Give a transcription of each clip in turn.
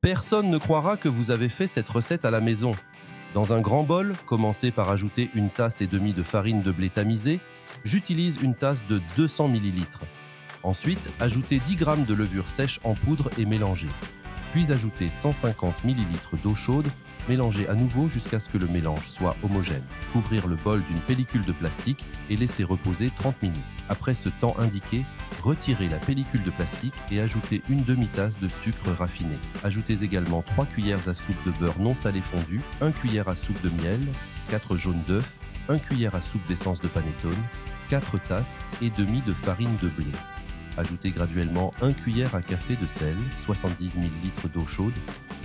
Personne ne croira que vous avez fait cette recette à la maison. Dans un grand bol, commencez par ajouter une tasse et demie de farine de blé tamisée. J'utilise une tasse de 200 ml. Ensuite, ajoutez 10 g de levure sèche en poudre et mélangez. Puis ajoutez 150 ml d'eau chaude, mélangez à nouveau jusqu'à ce que le mélange soit homogène. Couvrir le bol d'une pellicule de plastique et laisser reposer 30 minutes. Après ce temps indiqué, retirez la pellicule de plastique et ajoutez une demi-tasse de sucre raffiné. Ajoutez également 3 cuillères à soupe de beurre non salé fondu, 1 cuillère à soupe de miel, 4 jaunes d'œufs, 1 cuillère à soupe d'essence de panettone, 4 tasses et demie de farine de blé. Ajoutez graduellement 1 cuillère à café de sel, 70 ml d'eau chaude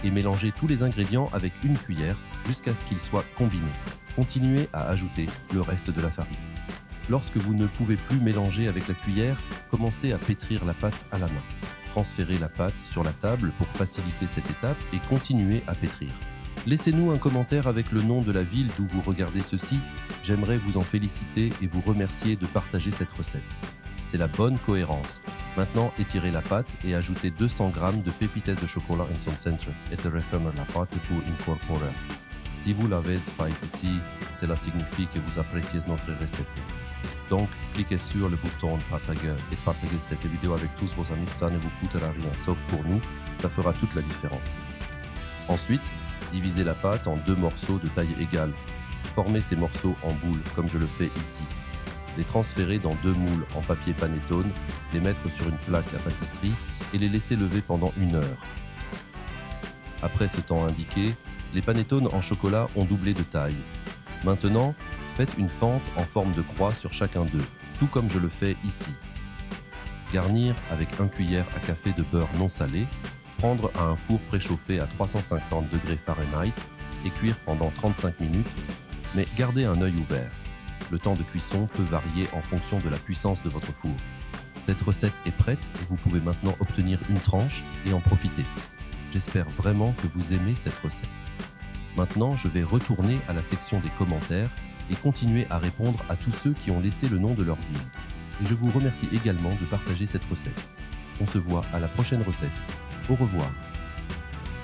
et mélangez tous les ingrédients avec une cuillère jusqu'à ce qu'ils soient combinés. Continuez à ajouter le reste de la farine. Lorsque vous ne pouvez plus mélanger avec la cuillère, commencez à pétrir la pâte à la main. Transférez la pâte sur la table pour faciliter cette étape et continuez à pétrir. Laissez-nous un commentaire avec le nom de la ville d'où vous regardez ceci. J'aimerais vous en féliciter et vous remercier de partager cette recette. C'est la bonne cohérence. Maintenant, étirez la pâte et ajoutez 200 g de pépites de chocolat en son centre et refermez la pâte pour incorporer. Si vous l'avez fait ici, cela signifie que vous appréciez notre recette. Donc, cliquez sur le bouton partager et partagez cette vidéo avec tous vos amis. Ça ne vous coûtera rien, sauf pour nous, ça fera toute la différence. Ensuite, divisez la pâte en 2 morceaux de taille égale. Formez ces morceaux en boules, comme je le fais ici. Les transférer dans 2 moules en papier panettone, les mettre sur une plaque à pâtisserie et les laisser lever pendant 1 heure. Après ce temps indiqué, les panettones en chocolat ont doublé de taille. Maintenant, faites une fente en forme de croix sur chacun d'eux, tout comme je le fais ici. Garnir avec 1 cuillère à café de beurre non salé, prendre à un four préchauffé à 350 degrés Fahrenheit et cuire pendant 35 minutes, mais gardez un œil ouvert. Le temps de cuisson peut varier en fonction de la puissance de votre four. Cette recette est prête et vous pouvez maintenant obtenir une tranche et en profiter. J'espère vraiment que vous aimez cette recette. Maintenant, je vais retourner à la section des commentaires et continuer à répondre à tous ceux qui ont laissé le nom de leur ville. Et je vous remercie également de partager cette recette. On se voit à la prochaine recette. Au revoir.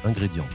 Ingrédients.